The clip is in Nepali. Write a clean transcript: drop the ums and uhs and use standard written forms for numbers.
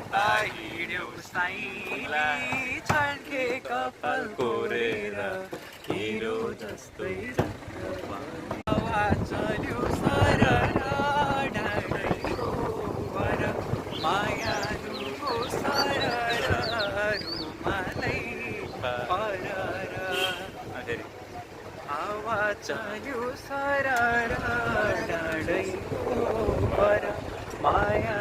हिँड्यौ साइली छड्के कपाल कोरेर हिरो जस्तै हावा चल्यो सरर डाँडैको वर मायालुको सरर रुमालै परर हावा चल्यो सरर डाँडैको वर माया